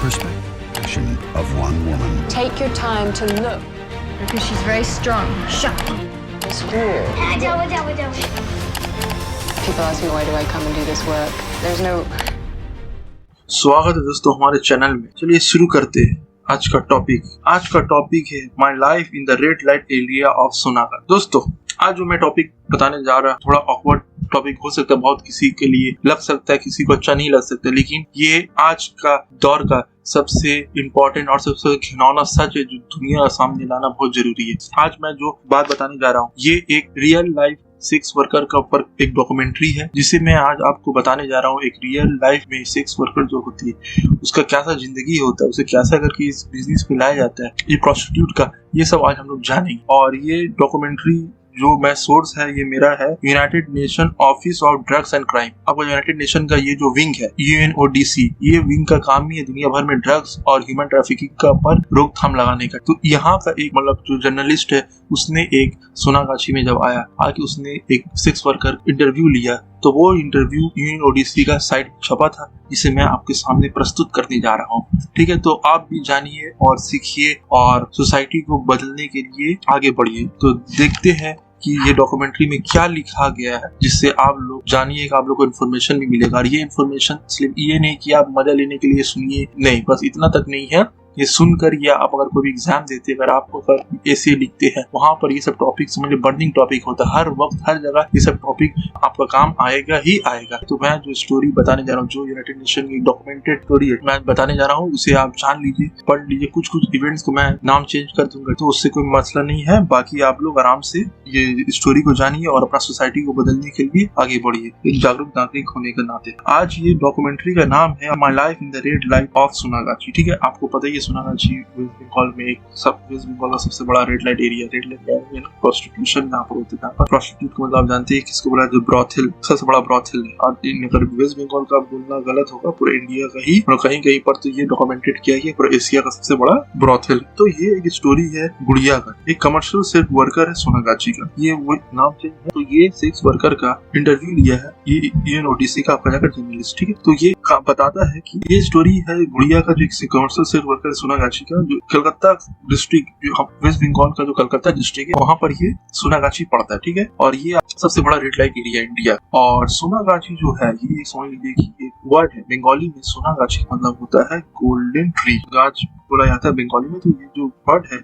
perspective of one woman. Take your time to look. Because she's very strong. Shut up. It's weird. People ask me why do I come and do this work. There's no. स्वागत है दोस्तों हमारे channel में। चलिए शुरू करते हैं आज का टॉपिक है my life in the red light area of Sonagachi. दोस्तों आज जो मैं टॉपिक बताने जा रहा हूँ थोड़ा ऑकवर्ड टॉपिक हो सकता है, बहुत किसी के लिए लग सकता है, किसी को अच्छा नहीं लग सकता, लेकिन ये आज का दौर का सबसे इम्पोर्टेंट और सबसे घिनौना सच है जो दुनिया के सामने लाना बहुत जरूरी है। आज मैं जो बात बताने जा रहा हूँ ये एक रियल लाइफ सेक्स वर्कर का ऊपर एक डॉक्यूमेंट्री है, जिसे मैं आज आपको बताने जा रहा हूँ। एक रियल लाइफ में सेक्स वर्कर जो होती है उसका कैसा जिंदगी होता है, उसे कैसा करके इस बिजनेस में लाया जाता है, ये प्रोस्टिट्यूट का, ये सब आज हम लोग जानेंगे। और ये डॉक्यूमेंट्री जो मैं सोर्स है ये मेरा है United nation office of drugs and crime. आपको यूनाइटेड नेशन का ये जो विंग है UNODC, ये विंग का काम ही है दुनिया भर में ड्रग्स और ह्यूमन ट्रैफिकिंग का पर रोकथाम लगाने का। तो यहाँ का एक मतलब जो जर्नलिस्ट है उसने एक सोनागाची में जब आके उसने एक सेक्स वर्कर इंटरव्यू लिया, तो वो इंटरव्यू UNODC का साइट छपा था जिसे मैं आपके सामने प्रस्तुत करने जा रहा हूँ। ठीक है, तो आप भी जानिए और सीखिए और सोसाइटी को बदलने के लिए आगे बढ़िए। तो देखते हैं कि ये डॉक्यूमेंट्री में क्या लिखा गया है, जिससे आप लोग जानिए, आप लोग को इन्फॉर्मेशन भी मिलेगा। और ये इन्फॉर्मेशन सिर्फ ये नहीं कि आप मजा लेने के लिए सुनिए, नहीं, बस इतना तक नहीं है। ये सुनकर या आप अगर कोई भी एग्जाम देते, अगर आपको अगर ऐसे लिखते हैं वहां पर ये सब टॉपिक समझिए बर्निंग टॉपिक होता है, हर वक्त हर जगह ये सब टॉपिक आपका काम आएगा ही आएगा। तो मैं जो स्टोरी बताने जा रहा हूँ, जो यूनाइटेड नेशन की डॉक्यूमेंटेड स्टोरी है मैं बताने जा रहा हूँ, उसे आप जान लीजिए, पढ़ लीजिए। कुछ इवेंट्स को मैं नाम चेंज कर दूंगा तो उससे कोई मसला नहीं है, बाकी आप लोग आराम से ये स्टोरी को जानिए और अपना सोसाइटी को बदलने के लिए आगे बढ़िए एक जागरूक नागरिक होने के नाते। आज ये डॉक्यूमेंट्री का नाम है my life in the red light of Sonagachi. ठीक है, आपको पता ही है सोनागाची वेस्ट बंगाल में एक वेस्ट बंगाल का सबसे बड़ा रेड लाइट एरिया है। प्रोस्टिट्यूशन यहाँ पर होते हैं, प्रोस्टिट्यूट को मतलब आप जानते हैं किसको बोला, जो ब्रॉथल सबसे बड़ा ब्रॉथल है। और अगर वेस्ट बंगाल का बोलना गलत होगा, पूरे इंडिया का ही और कहीं कहीं पर तो ये डॉक्यूमेंटेड किया है पूरा एशिया का सबसे बड़ा ब्रॉथल। तो ये एक स्टोरी है गुड़िया का, एक कमर्शियल सेक्स वर्कर है सोनागाची का, ये वो नाम चेंज है। तो ये सेक्स वर्कर का इंटरव्यू लिया है ये UNODC का आपका जाकर जर्नलिस्ट। ठीक है, तो ये बताता है कि ये स्टोरी है गुड़िया का, जो एक कमर्शियल सेक्स वर्कर सोनागाची का, जो कलकत्ता डिस्ट्रिक्ट, जो वेस्ट बंगाल का जो कलकत्ता डिस्ट्रिक्ट है वहाँ पर ये सोनागाची पड़ता है। ठीक है, और ये सबसे बड़ा रेड लाइट एरिया इंडिया। और सोनागाची जो है ये समझ लीजिए कि एक वर्ड है बंगाली में, सोनागाची मतलब होता है गोल्डन ट्री, गाछ बोला जाता है बंगाली में। तो ये जो वर्ड है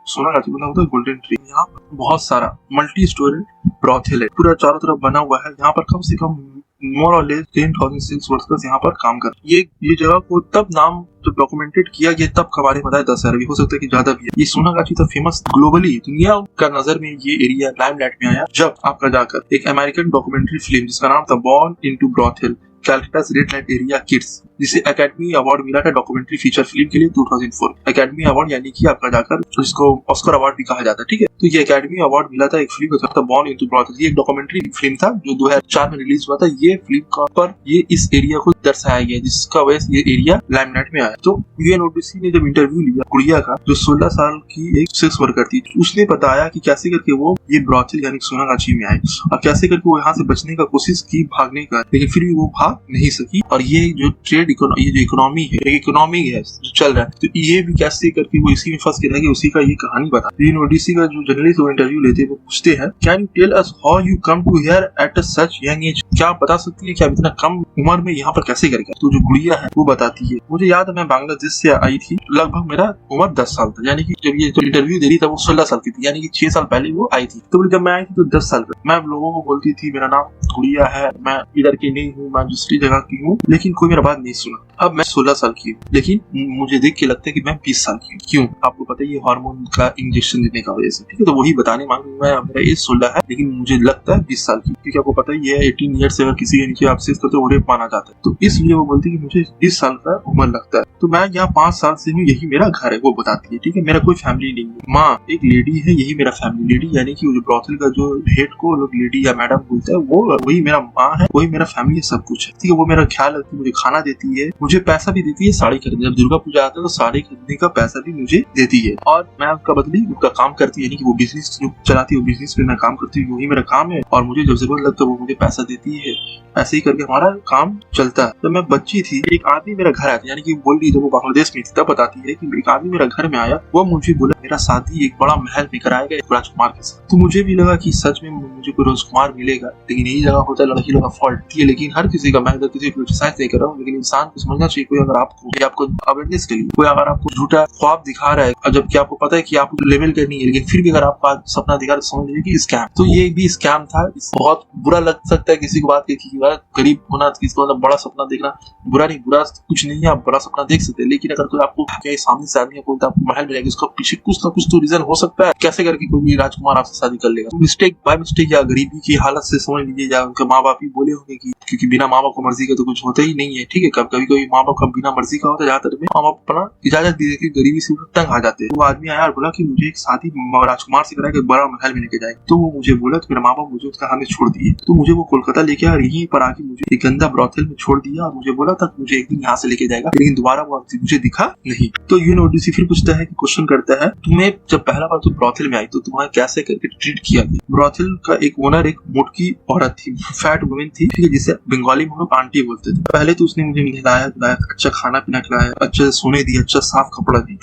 सोनागाची मतलब होता है गोल्डन ट्री। यहाँ पर बहुत सारा मल्टी स्टोरेड ब्रॉथल है, पूरा चारों तरफ बना हुआ है। यहाँ पर कम से कम मोर और लेस 10,000 सेक्स वर्कर्स यहाँ पर काम कर। ये जगह को तब नाम जब डॉक्यूमेंटेड किया गया तब का बारे में बताया 10,000 भी हो सकता है कि ज्यादा भी है। ये सोनागाची तो फेमस ग्लोबली दुनिया का नजर में ये एरिया लाइमलाइट में आया जब आपका जाकर एक अमेरिकन डॉक्यूमेंट्री फिल्म जिसका नाम था बॉर्न इनटू ब्रॉथल कैलकाटा's रेड लाइट एरिया किड्स, जिसे एकेडमी अवार्ड मिला था डॉक्यूमेंट्री फीचर फिल्म के लिए 2004। एकेडमी अवार्ड यानी कि आपका जाकर जिसको ऑस्कर अवार्ड भी कहा जाता है। ठीक है, तो ये एकेडमी अवार्ड मिला था एक फिल्म का था बॉर्न इनटू ब्रॉथल। ये एक डॉक्यूमेंट्री फिल्म था जो 2004 में रिलीज हुआ था। ये फिल्म का पर ये इस एरिया को दर्शाया गया जिसका वजह से ये एरिया लाइमलाइट में आया। तो UNODC ने जब इंटरव्यू लिया गुड़िया का, जो 16 साल की एक सेक्स वर्कर थी, उसने बताया कि कैसे करके वो ये ब्रॉथल यानी सोनागाची में आए और कैसे करके वो यहाँ से बचने का कोशिश की, भागने का, लेकिन फिर भी वो भाग नहीं सकी। और ये जो ट्रेड ये जो इकोनॉमी है, एक इकोनॉमी है जो चल रहा है, तो ये भी कैसे करके वो इसी में फंस के रह गए, उसी का ये कहानी बता। UNODC का जो जर्नलिस्ट वो इंटरव्यू लेते हैं वो पूछते हैं, can you tell us how you come to here at such young age? क्या आप बता सकती है कि आप इतना कम उम्र में यहाँ पर कैसे कर गए? तो जो गुड़िया है वो बताती है, मुझे याद है मैं बांग्लादेश से आई थी, लगभग मेरा उम्र 10 साल था, यानी कि जब ये जो इंटरव्यू दे रही था वो 16 साल की थी, यानी कि 6 साल पहले वो आई थी। तो जब मैं आई थी तो 10 साल पर मैं लोगों को बोलती थी मेरा नाम गुड़िया है, मैं इधर की नहीं हूँ, मैं दूसरी जगह की हूँ, लेकिन कोई मेरा बात नहीं सुना। अब मैं 16 साल की हूँ, लेकिन मुझे देख के लगता है कि मैं 20 साल की हूँ। क्यों? आपको पता है ये हार्मोन का इंजेक्शन देने का वजह से। ठीक है, तो वही बताने मांगू मैं, मेरा एज 16 है लेकिन मुझे लगता है 20 साल की, क्योंकि आपको पता ही है 18 ईयर से अगर किसी के नीचे आप सेक्स करते हो रेप माना जाता है। तो इसलिए वो बोलती है कि मुझे 20 साल का उम्र लगता है। तो मैं यहाँ 5 साल से हूँ, यही मेरा घर है, वो बताती है। ठीक है, मेरा कोई फैमिली नहीं है, माँ एक लेडी है, यही मेरा फैमिली। लेडी यानी कि ब्रॉथल का जो हेड को लोग लेडी या मैडम बोलते हैं, वो वही मेरा माँ है, वही मेरा फैमिली है, सब कुछ है। ठीक है, वो मेरा ख्याल रखती है, मुझे खाना देती देती है, मुझे पैसा भी देती है साड़ी खरीदने। जब दुर्गा पूजा आता है तो साड़ी खरीदने का पैसा भी मुझे देती है और मैं उसका बदली उनका काम करती है, यानी कि वो बिजनेस जो चलाती है वो बिजनेस में मैं काम करती हूँ, वही मेरा काम है और मुझे जब जरूरत लगता है वो मुझे पैसा देती है। ऐसे ही करके हमारा काम चलता है। जब मैं बच्ची थी एक आदमी मेरा घर आया, यानी कि बोल रही जब वो बांग्लादेश में थी तब बताती है कि एक आदमी मेरा घर में आया, वो मुझे बोला मेरा शादी एक बड़ा महल में कराएगा एक राजकुमार के साथ। तो मुझे भी लगा कि सच में मुझे कोई राजकुमार मिलेगा, लेकिन यही जगह होता है लड़की लोग का फॉल्ट है। लेकिन हर किसी का, मैं अगर किसी को क्रिटिसाइज नहीं कर रहा हूँ, लेकिन इंसान को समझना चाहिए कोई अगर आपको अवेयरनेस के लिए कोई अगर आपको झूठा ख्वाब दिखा रहा है और जबकि आपको पता है कि आपको लेवल करनी है, लेकिन फिर भी अगर आपका सपना दिखा तो समझ लीजिए कि स्कैम। तो ये भी स्कैम था। बहुत बुरा लग सकता है किसी को बात की गरीब होना, किसी को बड़ा सपना देखना बुरा नहीं, बुरा कुछ नहीं है, आप बड़ा सपना देख सकते हैं। लेकिन अगर कोई आपको सामने से आदमी बोलता है महल मिलेगा, उसका पीछे कुछ ना कुछ तो रीजन हो सकता है। कैसे करके कोई भी राजकुमार आपसे शादी कर लेगा? मिस्टेक बाय मिस्टेक या गरीबी की हालत से समझ लीजिए, या उनके माँ बाप ही बोले होंगे कि क्योंकि बिना माँ बाप को मर्जी का तो कुछ होता ही नहीं है। ठीक है, कभी कोई माँ बाप का बिना मर्जी का होता है, ज्यादातर माँ बाप अपना इजाजत दे देकर गरीबी से तंग आ जाते हैं। वो आदमी आया और बोला कि मुझे एक शादी राजकुमार से कराएगा, बड़ा महल में लेके जाएगा। तो वो मुझे बोला तो मेरा माँ बाप मुझे उसका हाथ छोड़ दिए। तो मुझे वो कोलकाता लेके आया और यहीं पर आके मुझे एक गंदा ब्रॉथल में छोड़ दिया और मुझे बोला था मुझे एक दिन यहाँ से लेके जाएगा, लेकिन दोबारा वो मुझे दिखा नहीं। तो यूनिवर्सिटी फिर पूछता है कि क्वेश्चन करता है, तुम्हें जब पहला बार तुम ब्रॉथल में आई तो तुम्हें कैसे करके ट्रीट किया गया? ब्रॉथल का एक ओनर एक मोटकी औरत थी, फैट वुमेन थी, ठीक है, जिसे बंगाली में हम लोग आंटी बोलते थे। पहले तो उसने मुझे नहलाया, अच्छा खाना पीना खिलाया, अच्छा सोने दिया, अच्छा साफ कपड़ा दी।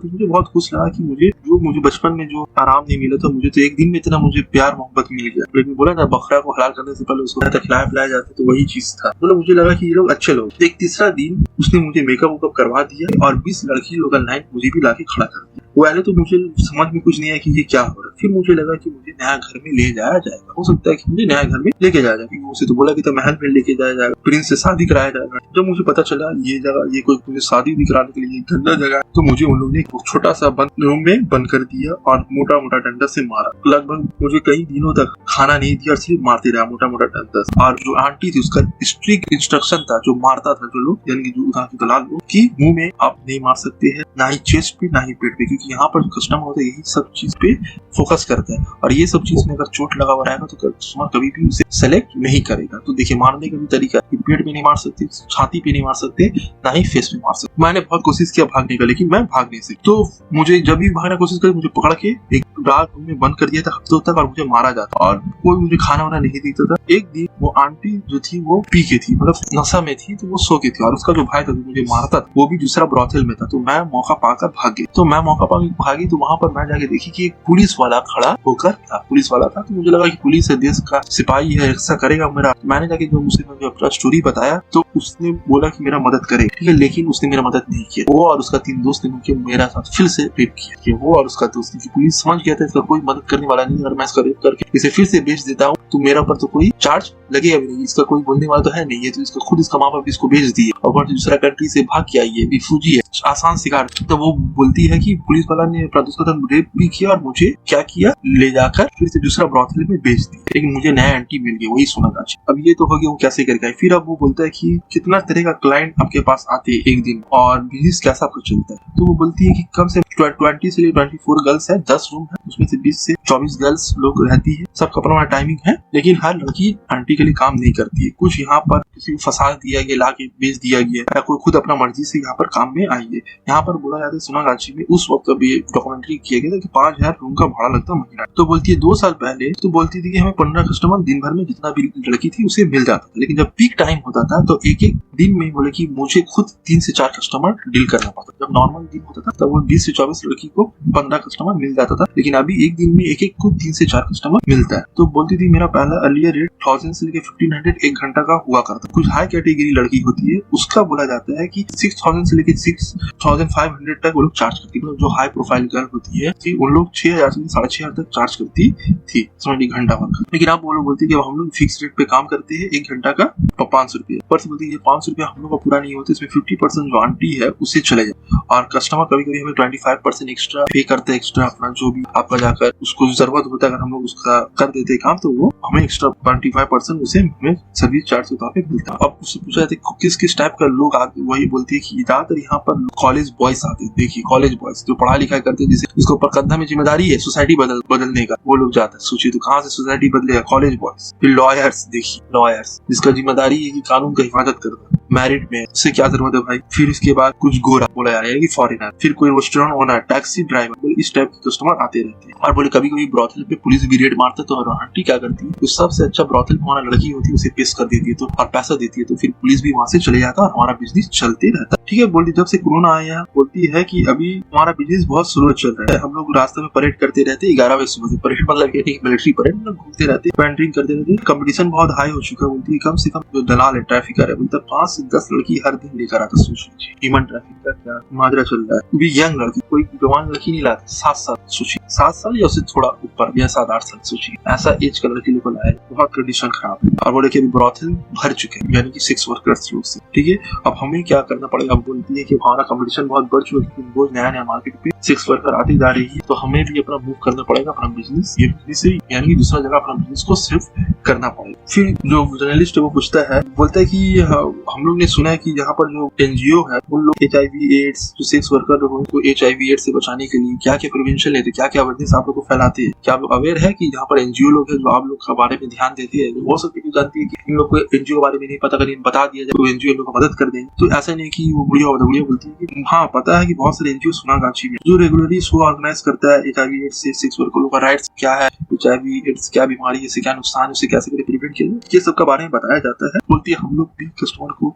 मुझे बहुत खुश लगा कि मुझे बचपन में जो आराम नहीं मिला था, मुझे तो एक दिन में इतना मुझे प्यार मोहब्बत मिल गया। लेकिन बोला ना बकरा को हलाल करने से पहले उसको खिलाया पिलाया जाता, तो वही चीज था। मतलब मुझे लगा कि ये लोग अच्छे लोग। एक तीसरा दिन उसने मुझे मेकअप वेकअप करवा दिया और 20 लड़की लोग लाइन मुझे भी लाके खड़ा कर दिया। पहले तो मुझे समझ में कुछ नहीं आया कि ये क्या हो रहा है। फिर मुझे लगा कि मुझे नया घर में ले जाया जाएगा, हो सकता है कि मुझे नया घर में लेके जाया जाएगा, उसे तो बोला कि तो महल में लेके जाया जाएगा, प्रिंस से शादी कराया जाएगा। जब मुझे पता चला ये जगह ये कोई मुझे शादी भी कराने के लिए गंदा जगह है, तो मुझे उन लोगों ने एक छोटा सा बंद रूम में बंद कर दिया और मोटा मोटा डंडा से मारा। लगभग मुझे कई दिनों तक खाना नहीं दिया और सिर्फ मारते रहा मोटा मोटा डंडा से। और जो आंटी थी उसका स्ट्रिक्ट इंस्ट्रक्शन था, जो मारता था जो लोग, यानी कि जो उधर के दलाल लोग, कि मुंह में आप नहीं मार सकते हैं, ना ही चेस्ट पे ना ही पेट पे, क्योंकि यहाँ पर कस्टमर होता है यही सब चीज पे फोकस करता है और ये सब चीज में अगर चोट लगा हुआ रहेगा तो कस्टमर कभी भी उसे सेलेक्ट नहीं करेगा। तो देखिए मारने का भी तरीका है, पेट में नहीं मार सकते, छाती पे नहीं मार सकते, ना ही फेस पे मार सकते। मैंने बहुत कोशिश किया भागने का, लेकिन मैं भाग नहीं सकता। तो मुझे जब भी भागने की कोशिश करी मुझे पकड़ के एक डार्क रूम में बंद कर दिया था हफ्तों तक और मुझे मारा जाता और कोई मुझे खाना वाना नहीं देता था। एक दिन वो आंटी जो थी वो पी के थी, मतलब नशा में थी, तो वो सो के थी और उसका जो भाई था जो मुझे मारता था वो भी दूसरा ब्रॉथल में था। तो मैं मौका पाकर भाग गई। तो मैं मौका पाकर भागी तो वहां पर मैं जाके देखी कि एक पुलिस वाला खड़ा होकर था, पुलिस वाला था। तो मुझे लगा कि पुलिस है, देश का सिपाही है, रक्षा करेगा मेरा। मैंने जाके जो मुझे अपना स्टोरी बताया तो उसने बोला कि मेरा मदद करे, ठीक है, लेकिन उसने मेरा मदद नहीं किया। वो और उसका 3 दोस्त ने मुझे मेरा साथ फिर से रेप किया। कि वो और उसका दोस्त, की पुलिस समझ गया था इसका कोई मदद करने वाला नहीं, अगर मैं इसका रेप करके इसे फिर से बेच देता हूँ तो मेरा पर तो कोई चार्ज लगेगा भी नहीं, इसका कोई बोलने वाला तो है नहीं, ये तो इसका खुद इसका माँ बाप इसको बेच दिए और दूसरा कंट्री से भाग के आई है, रिफ्यूजी है, आसान शिकार। तो वो बोलती है कि पुलिस वाला ने रेप भी किया और मुझे क्या किया, ले जाकर फिर से दूसरा ब्रॉथल में बेच दिया, लेकिन मुझे नया एंटी मिल गया, वही सोना गाछी। अब ये तो हो गया वो कैसे करके आए। फिर अब वो बोलता है कि कितना तरह का क्लाइंट आपके पास आते हैं एक दिन और बिजनेस कैसा आपका चलता है। तो वो बोलती है कि कम से 20 से 24 गर्ल्स है, 10 रूम है, उसमें से 20 से 24 गर्ल्स लोग रहती है, सबका अपना टाइमिंग है, लेकिन हर लड़की आंटी के लिए काम नहीं करती है। कुछ यहाँ पर किसी को फंसा दिया गया, ला के बेच दिया गया, या कोई खुद अपना मर्जी से यहाँ पर काम में आई है। यहाँ पर बोला जाता है सोनागाछी में उस वक्त भी डॉक्यूमेंट्री किया गया था कि 5000 रूम का भाड़ा लगता महीना। तो बोलती है 2 साल पहले तो बोलती थी कि हमें 15 कस्टमर दिन भर में जितना भी लड़की थी उसे मिल जाता था, लेकिन जब पीक टाइम होता था तो एक दिन में बोले कि मुझे खुद 3 से 4 कस्टमर डील करना पड़ता। जब नॉर्मल दिन होता था तब वो 20 से 24 लड़की को 15 कस्टमर मिल जाता था, लेकिन अभी एक दिन में एक को 3 से 4 कस्टमर मिलता है। तो बोलती थी मेरा पहला अर्लियर रेट 1000 से लेकर 1500 एक घंटा का हुआ करता। कुछ हाई कैटेगरी लड़की होती है उसका बोला जाता है कि 6000 से लेकर 6500 तक वो लोग चार्ज करती है। जो हाई प्रोफाइल गर्ल होती है उन लोग 6000 से 6500 तक चार्ज करती थी समझ घंटा भर का। लेकिन आप वो लोग बोलती है कि हम लोग फिक्स रेट पे काम करते हैं, 1 घंटा का 500 रुपया। पर से बोलती है 500 रुपया हम लोग का पूरा नहीं होता, इसमें 50% जो आंटी है उससे चले जाए और कस्टमर कभी कभी हमें 25% एक्स्ट्रा पे करते हैं, एक्स्ट्रा अपना जो भी आपका जाकर उसको जरूरत होता है, अगर हम लोग उसका कर देते काम तो वो हमें एक्स्ट्रा 25% उसे हमें सर्विस चार्ज के तौर पे मिलता है। अब उससे पूछा जाता है किस टाइप का लोग आते, वही बोलती है कि ज्यादातर यहाँ पर कॉलेज बॉयज आते हैं। देखिए कॉलेज बॉयज जो पढ़ा लिखा करते हैं, जिसके ऊपर कंधा में जिम्मेदारी है सोसाइटी बदलने का, वो लोग जाते हैं। सोचिए तो कहाँ से सोसाइटी बदलेगा, कॉलेज बॉयज। फिर लॉयर्स, देखिए लॉयर्स जिसका जिम्मेदारी है कि कानून का हिफाजत करना, मैरिड में, उससे क्या जरूरत है भाई। फिर इसके बाद कुछ गोरा बोला जा रहा है कि फॉरेनर, फिर कोई रेस्टोरेंट ओनर, टैक्सी ड्राइवर, बोले इस टाइप के कस्टमर आते रहते हैं। और बोले कभी कभी ब्रॉथल पे पुलिस भी रेड मारता है तो आंटी क्या करती है, तो सबसे अच्छा ब्रॉथल में हमारा लड़की होती है उसे पेश कर देती है तो और पैसा देती है, तो फिर पुलिस भी वहाँ से चले जाता है और हमारा बिजनेस चलते रहता है। ठीक है, बोलती जब से कोरोना आया बोलती है कि अभी हमारा बिजनेस बहुत स्लो चल रहा है। हम लोग रास्ते में परेड करते रहते हैं 11 बजे सुबह से, परेड मतलब मिलिट्री परेड, मतलब घूमते रहते हैं, पेंटिंग करते रहते हैं। कंपटीशन बहुत हाई हो चुका है। बोलती है कम से कम जो दलाल है, ट्रैफिकर है, बोलता 5 से 10 लड़की हर दिन लेकर आता। सोच लीजिए ह्यूमन ट्रैफिक का क्या माजरा चल रहा है। भी यंग लड़की, कोई जवान लड़की नहीं लाते, 7 साल, सोचिए 7 साल या उससे थोड़ा ऊपर या 7-8 साल, सोचिए ऐसा एज का लड़की लोग लाए। बहुत कंडीशन खराब है। और बोले कि अभी ब्रॉथल भर चुके हैं, यानी कि सेक्स वर्कर्स लोग से। ठीक है, अब हमें क्या करना पड़ेगा। अब बोलती है कि हमारा कंपटीशन बहुत बढ़ चुका है, क्योंकि रोज नया नया मार्केट पे सेक्स वर्कर आती जा रही है, तो हमें भी अपना मूव करना पड़ेगा, अपना बिजनेस ये बिजनेस से यानी कि दूसरा जगह अपना बिजनेस को सिर्फ करना पड़ेगा। फिर जो जर्नलिस्ट है वो पूछता है, बोलता है कि हम लोग ने सुना है कि यहाँ पर जो एनजीओ है उन लोग HIV एड्स, जो सेक्स वर्कर लोग उनको HIV एड्स से बचाने के लिए क्या क्या प्रिवेंशन लेते, क्या क्या अवेयरनेस आप लोग को फैलाते हैं। क्या आप लोग अवेयर है कि यहाँ पर एनजीओ लोग है जो आप लोग के बारे में ध्यान देते हैं। हो सकता है जानती है कि इन लोग को एनजीओ के बारे में नहीं पता, कहीं बता दिया जाए तो एनजीओ लोग को मदद कर देंगे। तो ऐसा नहीं कि वो बुढ़िया बोलती है कि हाँ पता है कि बहुत सारे एनजीओ सोनागाछी में जो रेगुलरली शो ऑर्गेनाइज करता है HIV एड्स से सेक्स वर्कर लोग का राइट्स क्या है, HIV एड्स क्या बीमारी है, इससे क्या नुकसान है, उसे कैसे प्रिवेंट किया, ये सब के बारे में बताया जाता है। बोलती है हम लोग भी कस्टमर को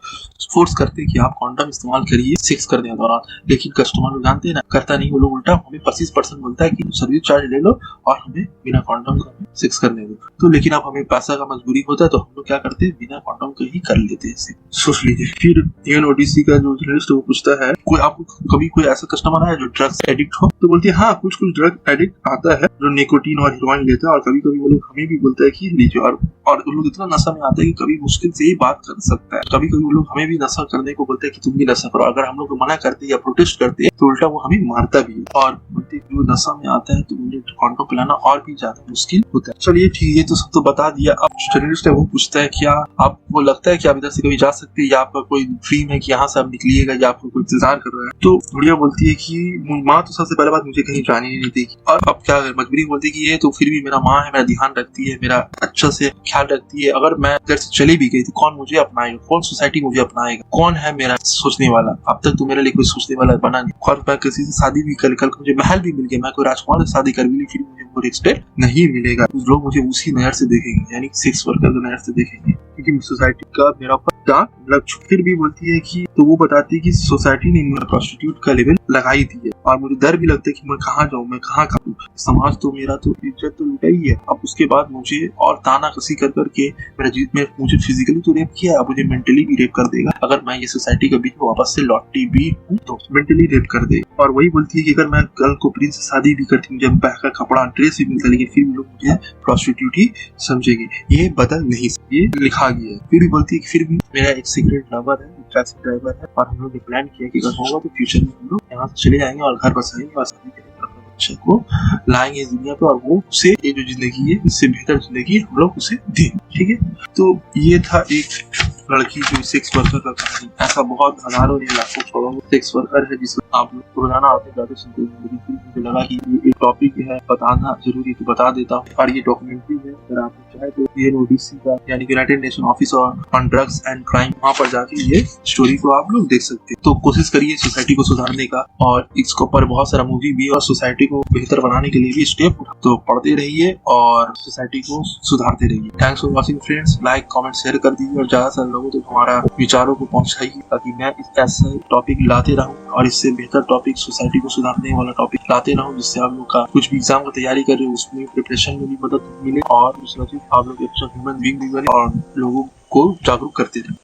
फोर्स करते हैं कि आप कॉन्डम इस्तेमाल करिए सेक्स करने के दौरान, लेकिन कस्टमर लोग जानते हैं ना, करता नहीं। वो लोग उल्टा हमें 25% बोलता है कि सर्विस चार्ज ले लो और हमें बिना कॉन्डम का सेक्स करने दो। तो लेकिन अब हमें पैसा का मजबूरी होता है तो हम लोग क्या करते हैं, बिना कॉन्डम के ही कर लेते हैं। सोच लीजिए। फिर TNODC का जो जर्नलिस्ट वो पूछता है, कोई आपको कभी कोई ऐसा कस्टमर है जो ड्रग्स एडिक्ट हो। तो बोलती है हाँ कुछ ड्रग एडिक्ट आता है जो निकोटीन और हेरोइन लेता है, और कभी कभी वो लोग हमें भी बोलता है कि लीजिए, और उन लोग इतना नशा में आता है कि कभी मुश्किल से ही बात कर सकता है। कभी कभी वो लोग हमें भी नशा करने को बोलते हैं कि तुम भी नशा करो। अगर हम लोग को मना करते या प्रोटेस्ट करते हैं तो उल्टा वो हमें मारता भी है, और बोलते जो नशा में आता है तो मुझे कॉन्डम पिलाना और भी ज्यादा मुश्किल होता है। चलिए ठीक है, तो सब तो बता दिया। अब जर्नलिस्ट है वो पूछता है क्या आपको लगता है कि आप इधर से कभी जा सकते हैं, या आपका कोई ड्रीम है कि यहाँ से आप निकलिएगा, या आपको कोई इंतजार कर रहा है। तो बुढ़िया बोलती है कि माँ तो सबसे पहले बात मुझे कहीं जाने नहीं देगी, और अब क्या मजबूरी बोलती है कि ये तो फिर भी मेरा माँ है, मेरा ध्यान रखती है, मेरा अच्छा से ख्याल रखती है। अगर मैं इधर से चली भी गई तो कौन मुझे अपनाएगा, कौन सोसाइटी मुझे अपनाएगा, कौन है मेरा सोचने वाला। अब तक तो मेरे लिए कोई सोचने वाला बना नहीं। और मैं किसी से शादी भी कल मुझे महल भी मिल गया, मैं कोई राजकुमार से शादी कर भी ली, फिर मुझे वो रिस्पेक्ट नहीं मिलेगा। लोग मुझे उसी नजर से देखेंगे, यानी सेक्स वर्कर की नजर से देखेंगे, क्योंकि सोसाइटी का मेरा ऊपर डांट लग चुका। फिर भी बोलती है कि तो वो बताती है कि सोसाइटी ने मेरा प्रोस्टिट्यूट का लेवल लगाई दी है, और मुझे डर भी लगता है कि मैं कहाँ जाऊँ, मैं कहाँ खाऊं। समाज तो मेरा तो इज्जत तो लुटा ही है। अब उसके बाद मुझे और ताना कसी कर करके मुझे फिजिकली तो रेप किया, अब मुझे मेंटली भी रेप कर देगा। अगर मैं ये सोसाइटी के बीच में वापस से लौटती भी हूँ तो मेंटली रेप कर दे। और वही बोलती है कि अगर मैं कल को प्रिंस से शादी भी करती हूँ, जब पहका कपड़ा ड्रेस भी मिलता, लेकिन फिर लोग मुझे प्रोस्टिट्यूट ही समझेंगे। ये बदल नहीं, ये लिखा गया है। फिर भी बोलती है कि फिर भी मेरा एक सीक्रेट लवर है, टैक्सी ड्राइवर है, और हम लोग ने प्लान किया कि अगर होगा तो फ्यूचर में हम लोग यहाँ से चले जाएंगे और घर बसाएंगे और शादी करेंगे, अपने बच्चे को लाएंगे इस दुनिया पे, और वो उसे ये जो जिंदगी है इससे बेहतर जिंदगी हम लोग उसे दें। ठीक है, तो ये था एक लड़की जो सेक्स वर्कर का कहानी। ऐसा बहुत हजारों ने लाखों करोड़ों सेक्स वर्कर है जिसको आप लोग रोजाना आते जाते सुनते हैं, लेकिन मुझे लगा कि ये एक टॉपिक है, बताना जरूरी तो बता देता हूँ। और ये डॉक्यूमेंट्री है, अगर आप चाहे तो UNODC का यानी United nation office on drugs and crime, वहाँ पर जाके ये स्टोरी को आप लोग देख सकते हैं। तो कोशिश करिए सोसाइटी को सुधारने का, और इसके ऊपर बहुत सारा मूवी भी, और सोसाइटी को बेहतर बनाने के लिए भी स्टेप तो पढ़ते रहिए और सोसाइटी को सुधारते रहिए। Thanks for watching friends. Like comment share कर दीजिए, और ज्यादा से लोगों तक हमारा विचारों को पहुंचाइए, ताकि मैं इस ऐसे टॉपिक लाते रहूं और इससे बेहतर टॉपिक, सोसाइटी को सुधारने वाला टॉपिक लाते रहूं, जिससे आप लोग का कुछ भी एग्जाम की तैयारी कर रहे हो उसमें प्रिपरेशन में भी मदद मिले, और दूसरा चीज आप लोग अच्छा ह्यूमन बीइंग भी बने और लोगों को जागरूक करते रहे।